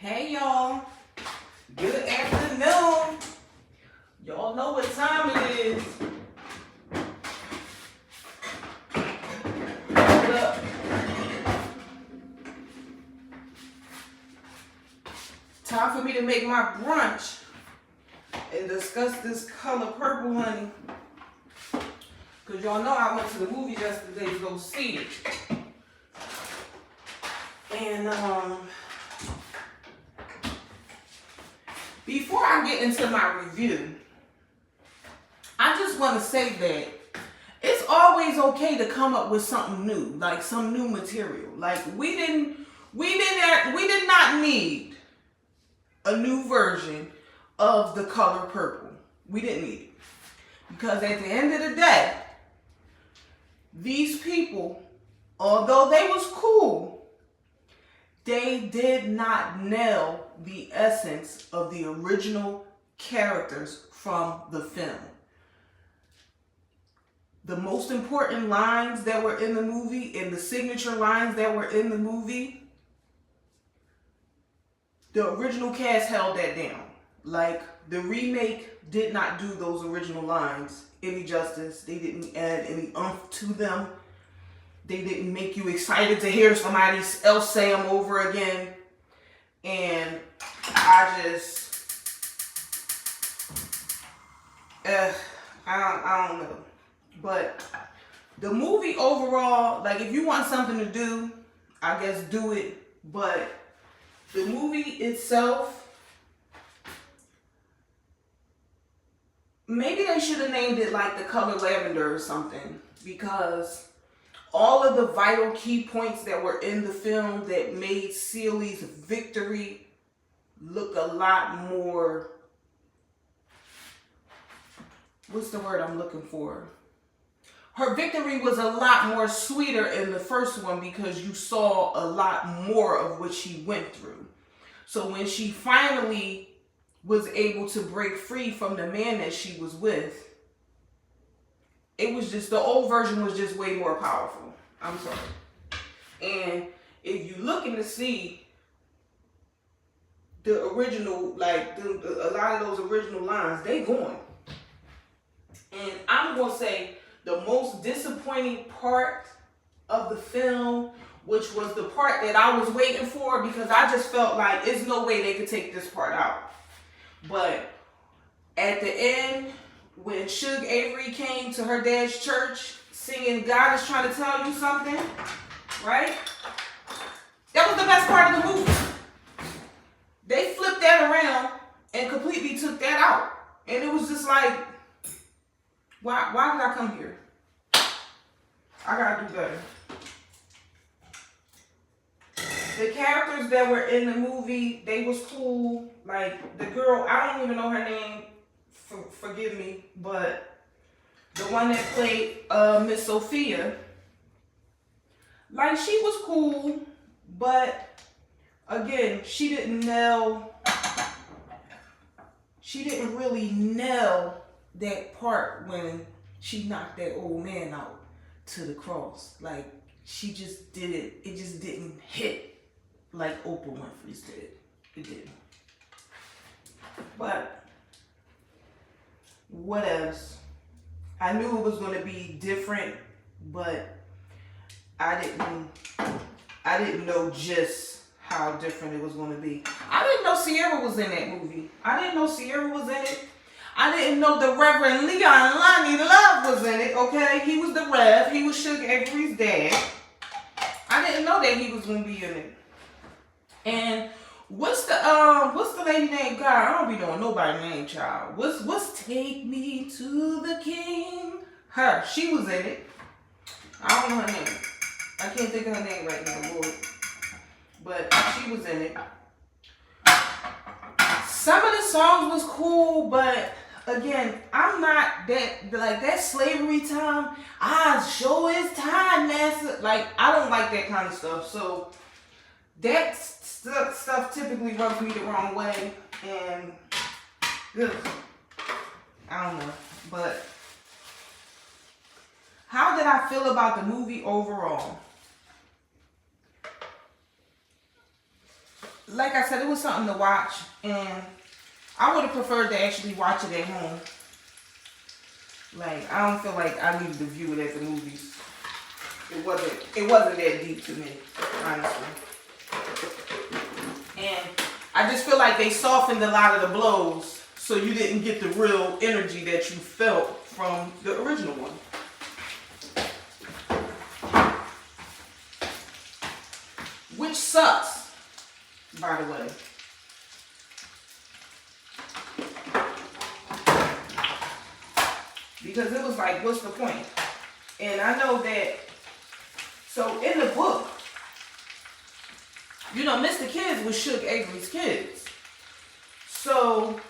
Hey y'all, good afternoon. Y'all know what time it is. Hold up. Time for me to make my brunch and discuss this color purple, honey. Cause y'all know I went to the movie yesterday to go see it. And before I get into my review, I just want to say that it's always okay to come up with something new, like some new material. Like we did not need a new version of the color purple. We didn't need it. Because at the end of the day, these people, although they was cool, they did not nail the essence of the original characters from the film. The most important lines that were in the movie and the signature lines that were in the movie, the original cast held that down. Like, the remake did not do those original lines any justice. They didn't add any oomph to them. They didn't make you excited to hear somebody else say them over again. And I just, I don't know. But the movie overall, like if you want something to do, I guess do it. But the movie itself, maybe they should have named it like The Color Lavender or something, because all of the vital key points that were in the film that made Celie's victory look a lot more, what's the word I'm looking for? Her victory was a lot more sweeter in the first one because you saw a lot more of what she went through. So when she finally was able to break free from the man that she was with, it was just, the old version was just way more powerful. I'm sorry. And if you looking to see the original, like a lot of those original lines, they gone. And I'm going to say the most disappointing part of the film, which was the part that I was waiting for, because I just felt like there's no way they could take this part out. But at the end, when Suge Avery came to her dad's church singing God Is Trying to Tell You Something, right? That was the best part of the movie. They flipped that around and completely took that out. And it was just like, why did I come here? I gotta do better. The characters that were in the movie, they was cool. Like the girl, I don't even know her name, forgive me, but the one that played Miss Sophia, like she was cool, but again, she didn't really nail that part when she knocked that old man out to the cross. Like she just did it just didn't hit like Oprah Winfrey's did. It didn't. But what else? I knew it was going to be different, but I didn't know just how different it was going to be. I didn't know Sierra was in that movie. I didn't know Sierra was in it. I didn't know the Reverend Leon Lonnie Love was in it, okay? He was the Rev. He was Suge Avery's dad. I didn't know that he was going to be in it. And what's the lady name? God, I don't be knowing nobody's name, child. What's Take Me to the King? Her. She was in it. I don't know her name. I can't think of her name right now, Lord. But she was in it. Some of the songs was cool, but again, I'm not that slavery time. Show his time, master. Like, I don't like that kind of stuff. So that stuff typically rubs me the wrong way, and I don't know. But how did I feel about the movie overall? like I said, it was something to watch, and I would have preferred to actually watch it at home. Like, I don't feel like I needed to view it at the movies. It wasn't that deep to me, honestly. And I just feel like they softened a lot of the blows, so you didn't get the real energy that you felt from the original one. Which sucks, by the way. Because it was like, what's the point? And I know that, so in the book, you know, Mr. Kids was Suge Avery's kids. So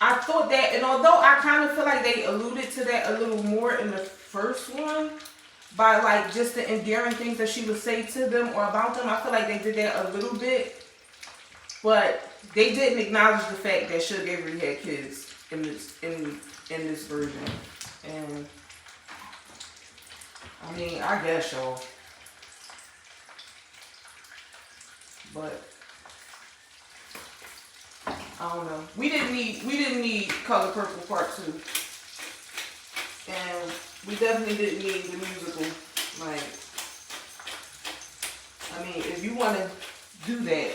I thought that, and although I kind of feel like they alluded to that a little more in the first one, by like just the endearing things that she would say to them or about them, I feel like they did that a little bit. But they didn't acknowledge the fact that Suge Avery had kids in this version. And I mean, I guess y'all. But I don't know. We didn't need Color Purple Part 2. And we definitely didn't need the musical. Like, I mean, if you want to do that,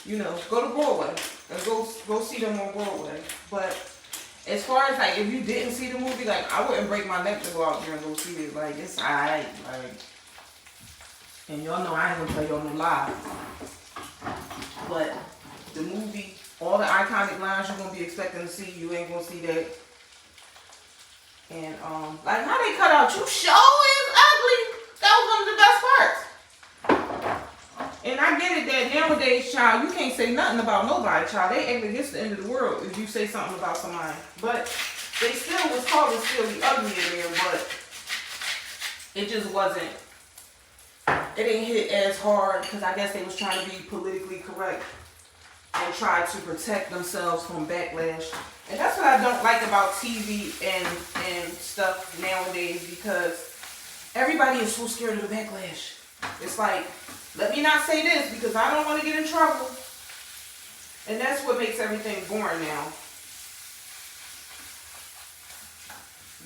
you know, go to Broadway and go see them on Broadway. But as far as like, if you didn't see the movie, like, I wouldn't break my neck to go out there and go see it. Like, it's alright. Like, and y'all know I ain't gonna tell y'all no lie. But the movie, all the iconic lines you're gonna be expecting to see, you ain't gonna see that. And like how they cut out, you show is ugly. That was one of the best parts. And I get it that nowadays, child, you can't say nothing about nobody, child. They act like it's the end of the world if you say something about somebody. But they still was calling Celie ugly in there, but it just wasn't. It didn't hit as hard because I guess they was trying to be politically correct and try to protect themselves from backlash. And that's what I don't like about TV and stuff nowadays, because everybody is so scared of the backlash. It's like, let me not say this because I don't want to get in trouble. And that's what makes everything boring now.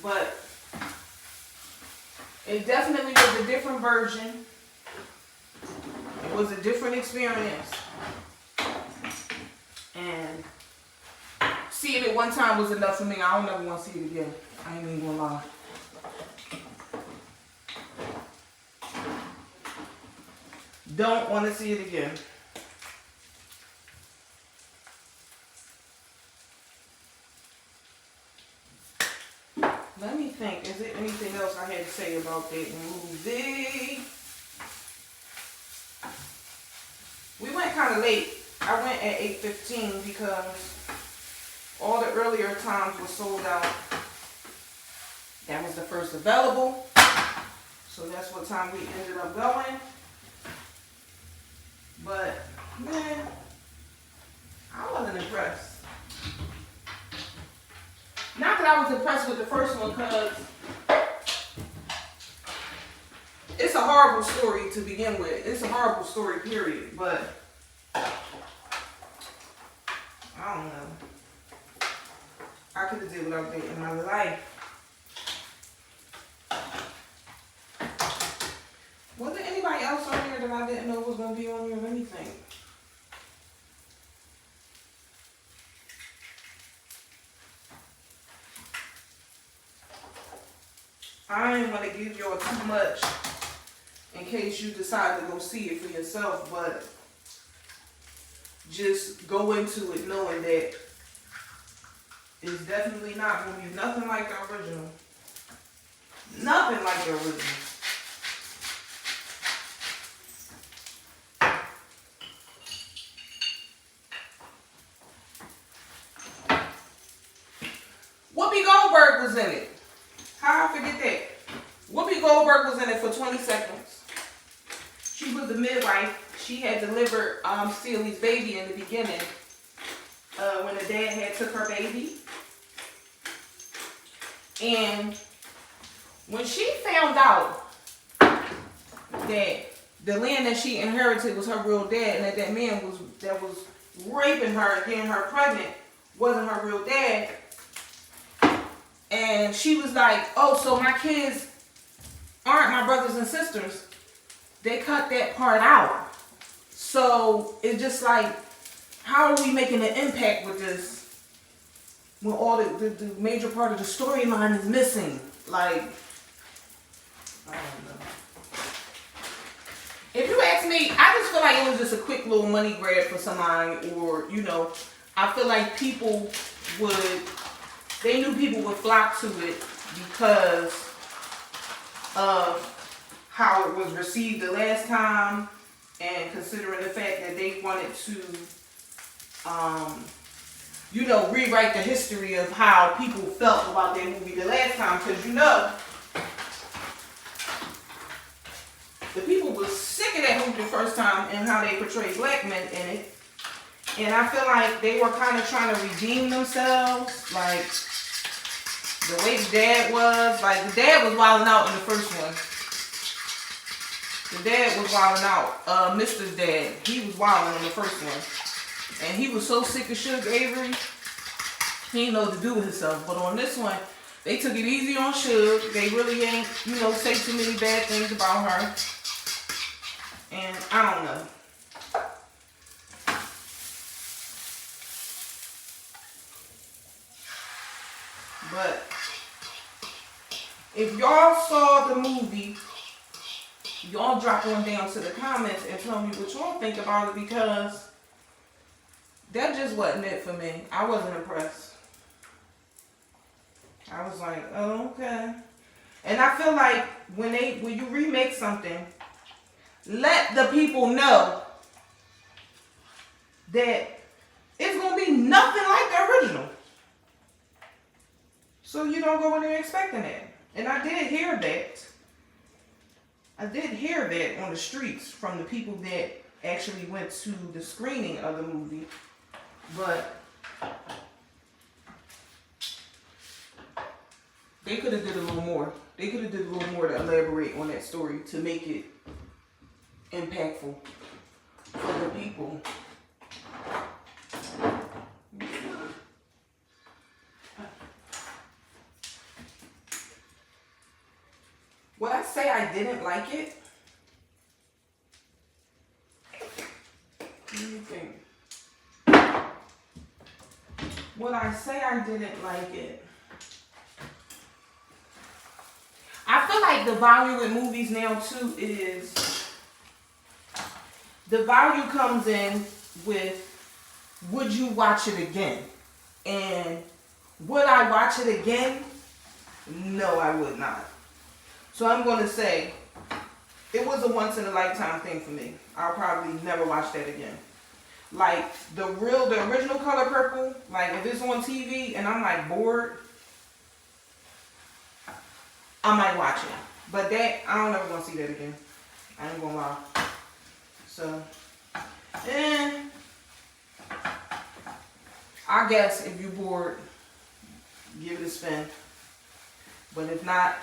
But it definitely was a different version. It was a different experience. And seeing it one time was enough for me. I don't ever want to see it again. I ain't even gonna lie. Don't want to see it again. Let me think. Is there anything else I had to say about that movie? We went kind of late. I went at 8:15 because all the earlier times were sold out. That was the first available. So that's what time we ended up going. But, man, I wasn't impressed. Not that I was impressed with the first one, because it's a horrible story to begin with. It's a horrible story, period. But I don't know. I could have did without that in my life. Was there anybody else on here that I didn't know was going to be on here or anything? I ain't want to give y'all too much in case you decide to go see it for yourself, but just go into it knowing that it's definitely not going to be nothing like the original. Nothing like the original. Whoopi Goldberg was in it. How I forget that? Whoopi Goldberg was in it for 20 seconds. She was the midwife. She had delivered Celie's baby in the beginning when the dad had took her baby. And when she found out that the land that she inherited was her real dad, and that man that was raping her and getting her pregnant wasn't her real dad. And she was like, oh, so my kids aren't my brothers and sisters. They cut that part out. So it's just like, how are we making an impact with this when all the major part of the storyline is missing? Like, I don't know. If you ask me, I just feel like it was just a quick little money grab for somebody, or, you know, I feel like they knew people would flock to it because of how it was received the last time, and considering the fact that they wanted to, you know, rewrite the history of how people felt about their movie the last time, because, you know, the people were sick of that movie the first time and how they portrayed black men in it. And I feel like they were kind of trying to redeem themselves. Like, the way the dad was. Like, the dad was wilding out in the first one. The dad was wilding out. Mr. Dad, he was wilding in the first one. And he was so sick of Suge Avery, he didn't know what to do with himself. But on this one, they took it easy on Suge. They really ain't, you know, say too many bad things about her. And I don't know. But if y'all saw the movie, y'all drop one down to the comments and tell me what y'all think about it, because that just wasn't it for me. I wasn't impressed. I was like, oh, okay. And I feel like when you remake something, let the people know that it's going to be nothing like the original. So you don't go in there expecting that. And I did hear that. I did hear that on the streets from the people that actually went to the screening of the movie. But they could have did a little more. They could have did a little more to elaborate on that story to make it impactful for the people. Would I say I didn't like it? What do you think? Would I say I didn't like it? I feel like the value in movies now too is, the value comes in with, would you watch it again? And would I watch it again? No, I would not. So I'm going to say it was a once in a lifetime thing for me. I'll probably never watch that again. Like the original Color Purple, like if it's on TV and I'm like bored, I might watch it. But that, I don't ever want to see that again. I ain't gonna lie. So, I guess if you're bored, give it a spin. But if not,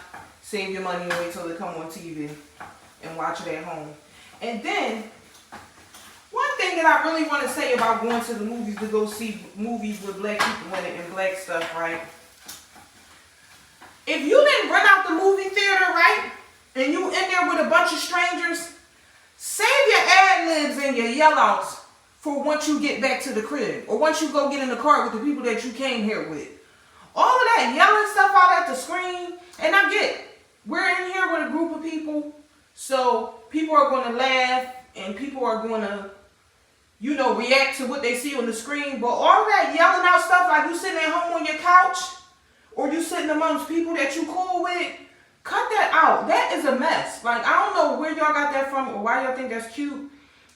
save your money and wait till it come on TV and watch it at home. And then, one thing that I really want to say about going to the movies to go see movies with black people in it and black stuff, right? If you didn't rent out the movie theater, right, and you in there with a bunch of strangers, save your ad-libs and your yell-outs for once you get back to the crib, or once you go get in the car with the people that you came here with. All of that yelling stuff out at the screen, and I get it. We're in here with a group of people, so people are going to laugh, and people are going to, you know, react to what they see on the screen. But all that yelling out stuff, like you sitting at home on your couch, or you sitting amongst people that you cool with, cut that out. That is a mess. Like, I don't know where y'all got that from, or why y'all think that's cute,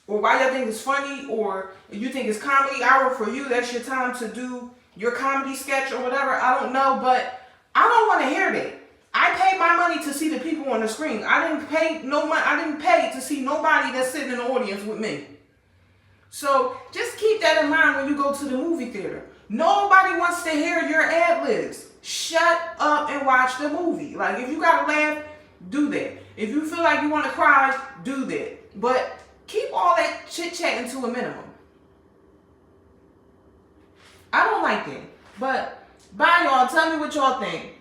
or why y'all think it's funny, or you think it's comedy hour for you. That's your time to do your comedy sketch or whatever. I don't know, but I don't want to hear that. I paid my money to see the people on the screen. I didn't pay no money. I didn't pay to see nobody that's sitting in the audience with me. So just keep that in mind when you go to the movie theater. Nobody wants to hear your ad-libs. Shut up and watch the movie. Like, if you gotta laugh, do that. If you feel like you want to cry, do that. But keep all that chit-chatting to a minimum. I don't like that. But bye, y'all. Tell me what y'all think.